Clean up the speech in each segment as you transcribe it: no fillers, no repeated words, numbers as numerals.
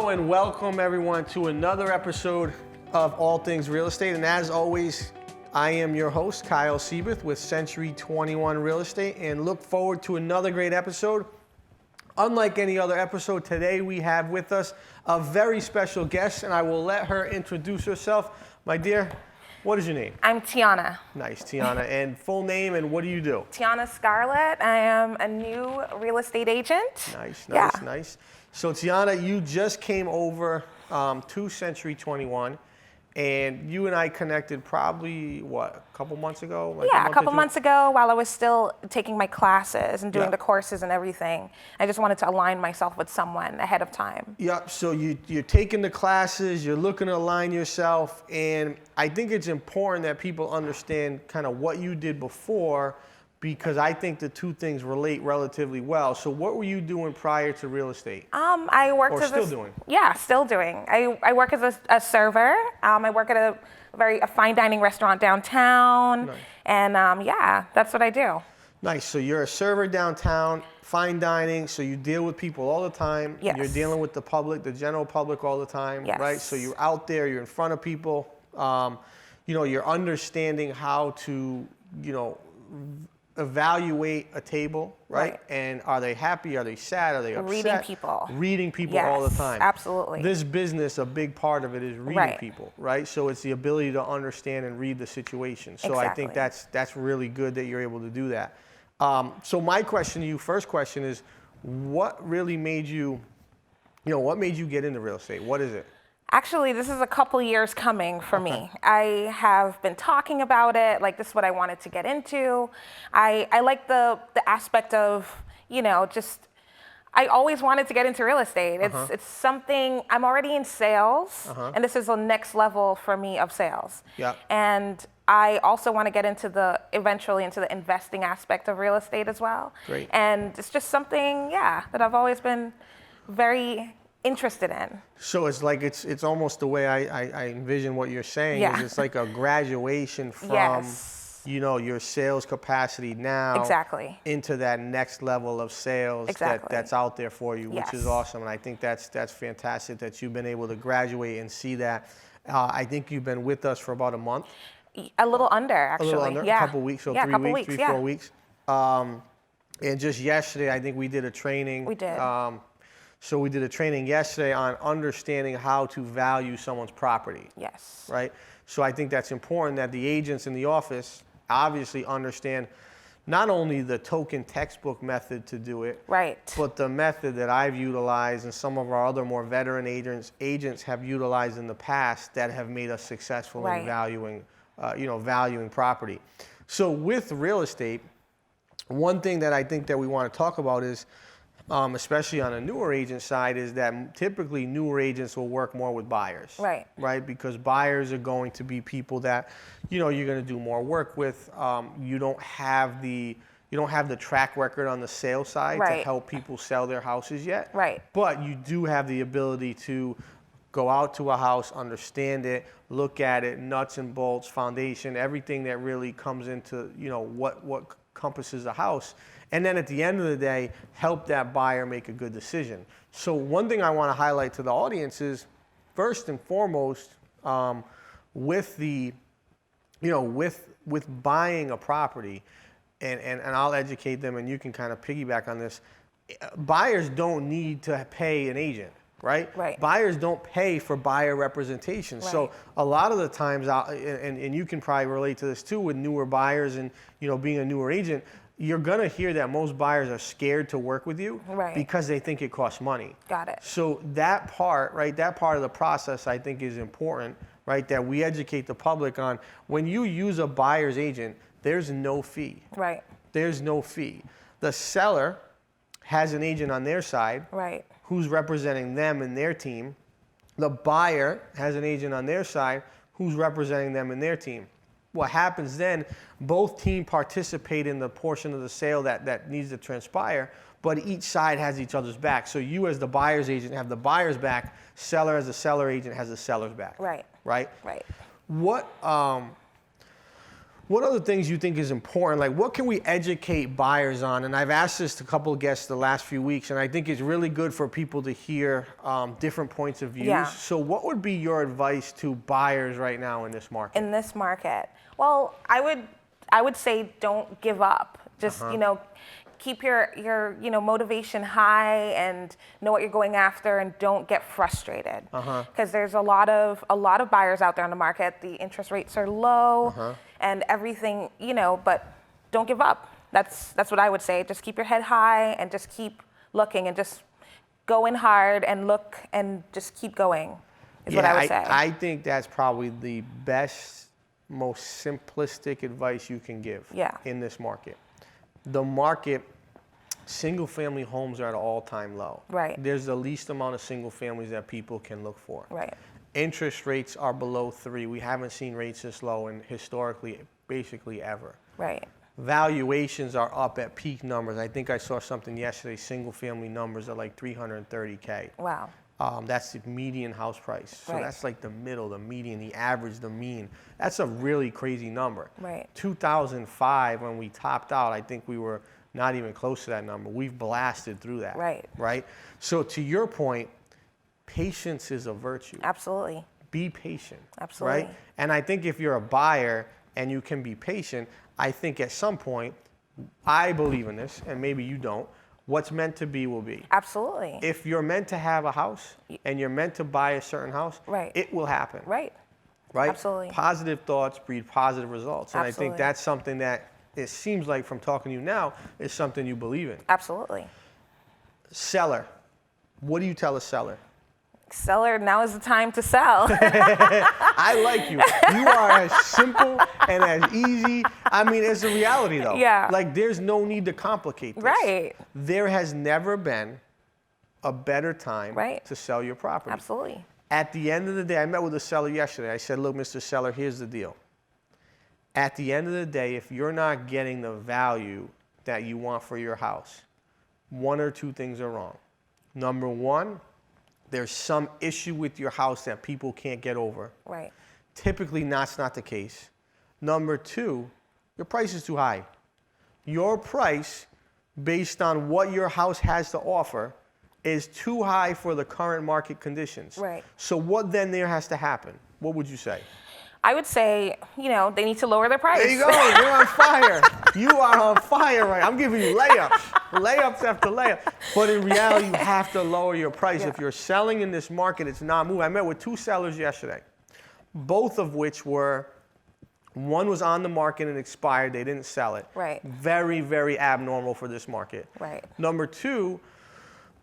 Hello and welcome everyone to another episode of All Things Real Estate. And as always, I am your host, Kyle Seyboth with Century 21 Real Estate, and look forward to another great episode. Unlike any other episode, today we have with us a very special guest, and I will let her introduce herself. My dear, what is your name? I'm Tiana. Nice, Tiana. And full name, and what do you do? Tiana Scarlett. I am a new real estate agent. Nice. So Tiana, you just came over to Century 21, and you and I connected probably, a couple months ago? A couple months ago while I was still taking my classes and doing the courses and everything. I just wanted to align myself with someone ahead of time. Yep, so you're taking the classes, you're looking to align yourself, and I think it's important that people understand kind of what you did before, because I think the two things relate relatively well. So what were you doing prior to real estate? I worked or as still doing? Yeah, still doing. I work as a server. I work at a fine dining restaurant downtown. Nice. And that's what I do. Nice, so you're a server downtown, fine dining, so you deal with people all the time. Yes. You're dealing with the public, the general public all the time, Yes. right? So you're out there, you're in front of people, you're understanding how to, evaluate a table, right? And are they happy? Are they sad? Are they upset? Reading people all the time. Absolutely. This business, a big part of it is reading people, right? So it's the ability to understand and read the situation. So I think that's really good that you're able to do that. So my question to you, first question is, what really made you, what made you get into real estate? What is it? Actually, this is a couple years coming for me. I have been talking about it, like this is what I wanted to get into. I like the aspect of, I always wanted to get into real estate. It's something, I'm already in sales, and this is the next level for me of sales. Yeah. And I also want to get eventually into the investing aspect of real estate as well. Great. And it's just something, that I've always been very interested in. So it's like it's almost the way I envision what you're saying. Yeah. Is it's like a graduation from your sales capacity now into that next level of sales that's out there for you, which is awesome. And I think that's fantastic that you've been able to graduate and see that. I think you've been with us for about a month. A little under, actually. A little under, a couple weeks, so 3 weeks, 4 weeks. And just yesterday, I think we did a training. We did. So we did a training yesterday on understanding how to value someone's property. Yes. Right? So I think that's important that the agents in the office obviously understand not only the token textbook method to do it, but the method that I've utilized and some of our other more veteran agents have utilized in the past that have made us successful in valuing property. So with real estate, one thing that I think that we want to talk about is, especially on a newer agent side, is that typically newer agents will work more with buyers. Right? Because buyers are going to be people that, you're going to do more work with. You don't have the track record on the sales side to help people sell their houses yet. But you do have the ability to go out to a house, understand it, look at it, nuts and bolts, foundation, everything that really comes into, what encompasses a house. And then at the end of the day, help that buyer make a good decision. So one thing I want to highlight to the audience is, first and foremost, with buying a property, and I'll educate them, and you can kind of piggyback on this. Buyers don't need to pay an agent, right? Buyers don't pay for buyer representation. So a lot of the times, and you can probably relate to this too with newer buyers and being a newer agent, you're going to hear that most buyers are scared to work with you because they think it costs money. Got it. So that part, that part of the process I think is important, right? That we educate the public on. When you use a buyer's agent, there's no fee. There's no fee. The seller has an agent on their side who's representing them and their team. The buyer has an agent on their side who's representing them and their team. What happens then, both teams participate in the portion of the sale that needs to transpire, but each side has each other's back. So you as the buyer's agent have the buyer's back, seller as the seller agent has the seller's back. What What other things you think is important? Like, what can we educate buyers on? And I've asked this to a couple of guests the last few weeks, and I think it's really good for people to hear different points of views. Yeah. So what would be your advice to buyers right now in this market? In this market? Well, I would say don't give up. Just, keep your motivation high and know what you're going after, and don't get frustrated. Because there's a lot of buyers out there on the market. The interest rates are low and everything, but don't give up. That's what I would say. Just keep your head high and just keep looking and just go in hard and look and just keep going is what I would say. I think that's probably the best, most simplistic advice you can give in this market. The market, single family homes are at an all-time low. Right. There's the least amount of single families that people can look for. Right. Interest rates are below 3. We haven't seen rates this low in historically, basically ever. Right. Valuations are up at peak numbers. I think I saw something yesterday, single family numbers are like $330K. Wow. That's the median house price. So that's like the middle, the median, the average, the mean. That's a really crazy number. Right. 2005, when we topped out, I think we were not even close to that number. We've blasted through that. Right. Right. So to your point, patience is a virtue. Absolutely. Be patient. Absolutely. Right. And I think if you're a buyer and you can be patient, I think at some point, I believe in this, and maybe you don't, what's meant to be will be. Absolutely. If you're meant to have a house and you're meant to buy a certain house, it will happen. Right. Right? Absolutely. Positive thoughts breed positive results. And absolutely. I think that's something that it seems like from talking to you now is something you believe in. Absolutely. Seller. What do you tell a seller? Seller, now is the time to sell. I like you. You are as simple and as easy. I mean, it's a reality, though. Yeah. Like, there's no need to complicate this. Right. There has never been a better time to sell your property. Absolutely. At the end of the day, I met with a seller yesterday. I said, look, Mr. Seller, here's the deal. At the end of the day, if you're not getting the value that you want for your house, one or two things are wrong. Number one, there's some issue with your house that people can't get over. Right. Typically, that's not the case. Number two, your price is too high. Your price, based on what your house has to offer, is too high for the current market conditions. Right. So what then there has to happen? What would you say? I would say, they need to lower their price. There you go. You're on fire. You are on fire, right? I'm giving you layups after layup. But in reality, you have to lower your price. Yeah. If you're selling in this market, it's not moving. I met with two sellers yesterday, both of which were, one was on the market and expired. They didn't sell it. Right. Very, very abnormal for this market. Right. Number two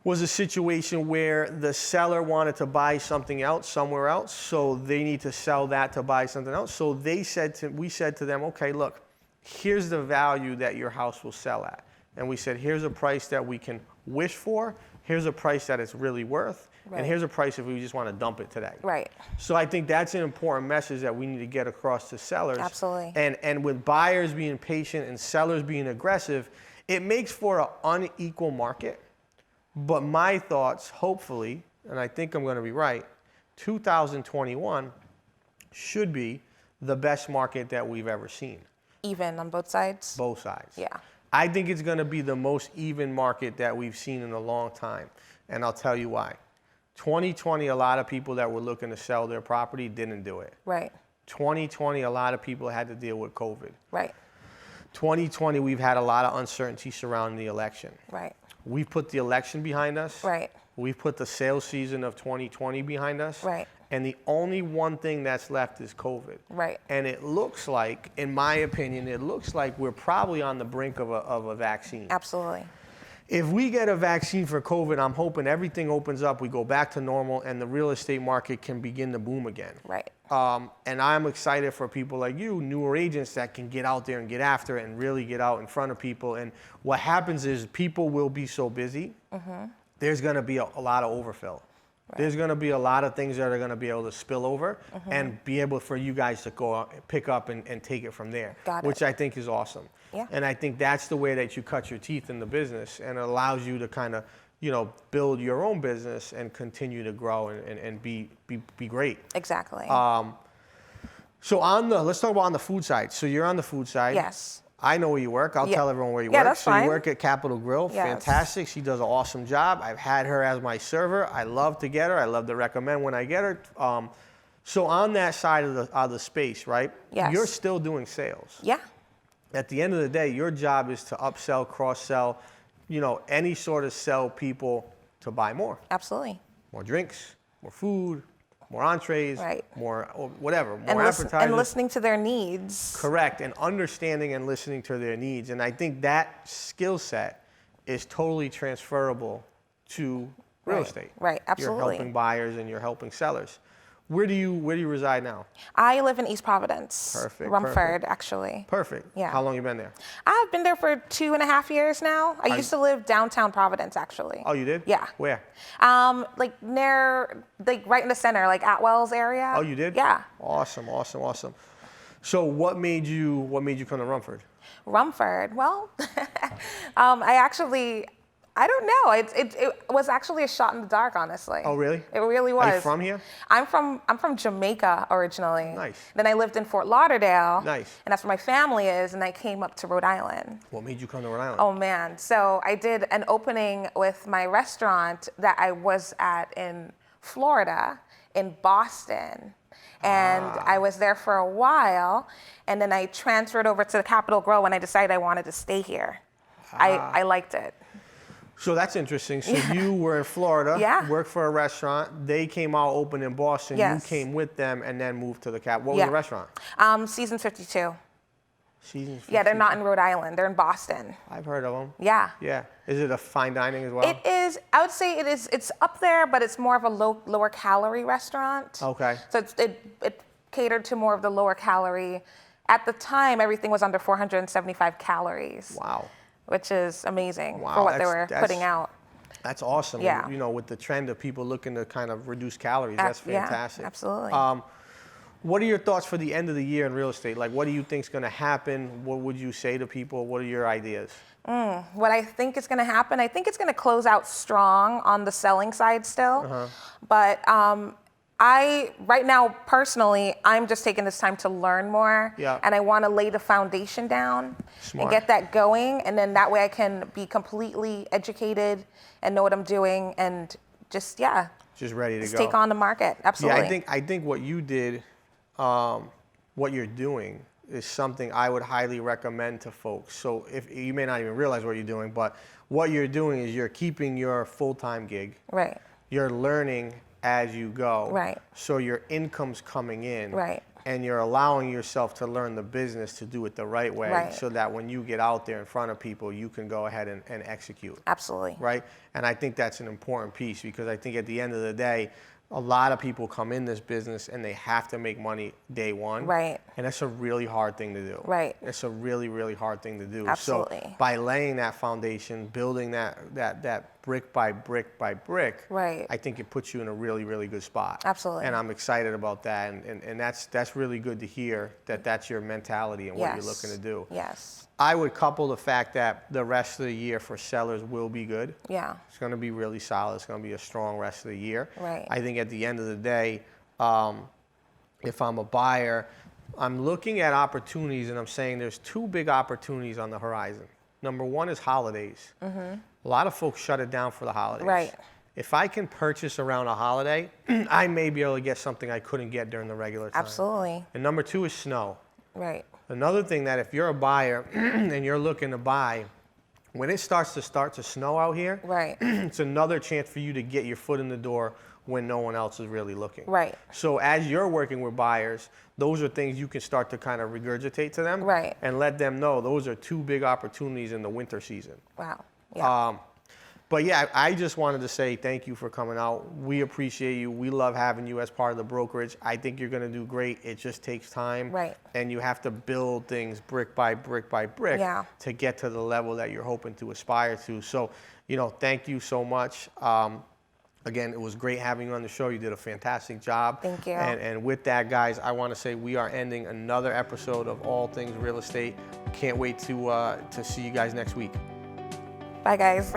was a situation where the seller wanted to buy something else somewhere else, so they need to sell that to buy something else. So we said to them, okay, look, here's the value that your house will sell at. And we said, here's a price that we can wish for, here's a price that it's really worth, and here's a price if we just want to dump it today. Right. So I think that's an important message that we need to get across to sellers. Absolutely. And with buyers being patient and sellers being aggressive, it makes for an unequal market. But my thoughts, hopefully, and I think I'm going to be right, 2021 should be the best market that we've ever seen. Even on both sides? Both sides. Yeah. I think it's going to be the most even market that we've seen in a long time. And I'll tell you why. 2020, a lot of people that were looking to sell their property didn't do it. Right. 2020, a lot of people had to deal with COVID. Right. 2020, we've had a lot of uncertainty surrounding the election. Right. We've put the election behind us. Right. We've put the sales season of 2020 behind us. Right. And the only one thing that's left is COVID. Right. And it looks like, in my opinion, it looks like we're probably on the brink of a vaccine. Absolutely. If we get a vaccine for COVID, I'm hoping everything opens up, we go back to normal, and the real estate market can begin to boom again. Right. And I'm excited for people like you, newer agents that can get out there and get after it and really get out in front of people. And what happens is people will be so busy, there's going to be a lot of overfill. Right. There's going to be a lot of things that are going to be able to spill over and be able for you guys to go out, pick up and take it from there, which I think is awesome. Yeah. And I think that's the way that you cut your teeth in the business, and it allows you to kind of, build your own business and continue to grow and be great. Exactly. So let's talk about on the food side. So you're on the food side. Yes. I know where you work. I'll tell everyone where you work. Yeah, that's fine. You work at Capitol Grill. Yes. Fantastic. She does an awesome job. I've had her as my server. I love to get her. I love to recommend when I get her. So on that side of the space, right? Yes. You're still doing sales. Yeah. At the end of the day, your job is to upsell, cross-sell, any sort of sell people to buy more. Absolutely. More drinks, more food, more entrees, right. more whatever, more appetizers. And listening to their needs. Correct, and understanding and listening to their needs. And I think that skill set is totally transferable to real estate. Right, absolutely. You're helping buyers and you're helping sellers. Where do you reside now? I live in East Providence. Perfect. Rumford, actually. Perfect. Yeah. How long you been there? I've been there for 2.5 years now. I used to live downtown Providence, actually. Oh, you did? Yeah. Where? Right in the center, like Atwell's area. Oh, you did? Yeah. Awesome. So what made you come to Rumford? Rumford. Well, I don't know. It was actually a shot in the dark, honestly. Oh, really? It really was. Are you from here? I'm from Jamaica originally. Nice. Then I lived in Fort Lauderdale. Nice. And that's where my family is, and I came up to Rhode Island. What made you come to Rhode Island? Oh man. So I did an opening with my restaurant that I was at in Florida, in Boston. And I was there for a while, and then I transferred over to the Capitol Grill when I decided I wanted to stay here. I liked it. So that's interesting. So you were in Florida, worked for a restaurant. They came out open in Boston. Yes. You came with them and then moved to the Cap. What was the restaurant? Seasons 52. Seasons 52. Yeah, they're not in Rhode Island. They're in Boston. I've heard of them. Yeah. Yeah. Is it a fine dining as well? It is. I would say it is. It's up there, but it's more of a lower calorie restaurant. Okay. So it catered to more of the lower calorie. At the time, everything was under 475 calories. Wow. Which is amazing for what they were putting out. That's awesome. Yeah. With the trend of people looking to kind of reduce calories, that's fantastic. Yeah, absolutely. What are your thoughts for the end of the year in real estate? Like, what do you think is going to happen? What would you say to people? What are your ideas? What I think is going to happen, I think it's going to close out strong on the selling side still. But right now, personally, I'm just taking this time to learn more. Yeah. And I want to lay the foundation down and get that going. And then that way I can be completely educated and know what I'm doing and just ready to go. Take on the market. Absolutely. Yeah, I think what you did, what you're doing is something I would highly recommend to folks. So if you may not even realize what you're doing, but what you're doing is you're keeping your full-time gig. Right. You're learning as you go. Right. So your income's coming in. Right. And you're allowing yourself to learn the business to do it the right way so that when you get out there in front of people, you can go ahead and execute. Absolutely. Right? And I think that's an important piece because I think at the end of the day, a lot of people come in this business and they have to make money day one. Right. And that's a really hard thing to do. Right. It's a really, really hard thing to do. Absolutely. So by laying that foundation, building that brick by brick by brick, right. I think it puts you in a really, really good spot. Absolutely. And I'm excited about that. And that's really good to hear that that's your mentality and what you're looking to do. Yes. I would couple the fact that the rest of the year for sellers will be good. Yeah. It's going to be really solid. It's going to be a strong rest of the year. Right. I think at the end of the day, if I'm a buyer, I'm looking at opportunities and I'm saying there's two big opportunities on the horizon. Number one is holidays. A lot of folks shut it down for the holidays. Right. If I can purchase around a holiday, I may be able to get something I couldn't get during the regular time. Absolutely. And number two is snow. Right. Another thing that if you're a buyer and you're looking to buy, when it starts to snow out here, right. it's another chance for you to get your foot in the door when no one else is really looking. Right. So as you're working with buyers, those are things you can start to kind of regurgitate to them. Right. And let them know those are two big opportunities in the winter season. Wow. Yeah. But yeah, I just wanted to say thank you for coming out. We appreciate you. We love having you as part of the brokerage. I think you're going to do great. It just takes time. Right. And you have to build things brick by brick by brick to get to the level that you're hoping to aspire to. So, thank you so much. Again, it was great having you on the show. You did a fantastic job. Thank you. And with that, guys, I want to say we are ending another episode of All Things Real Estate. Can't wait to see you guys next week. Bye, guys.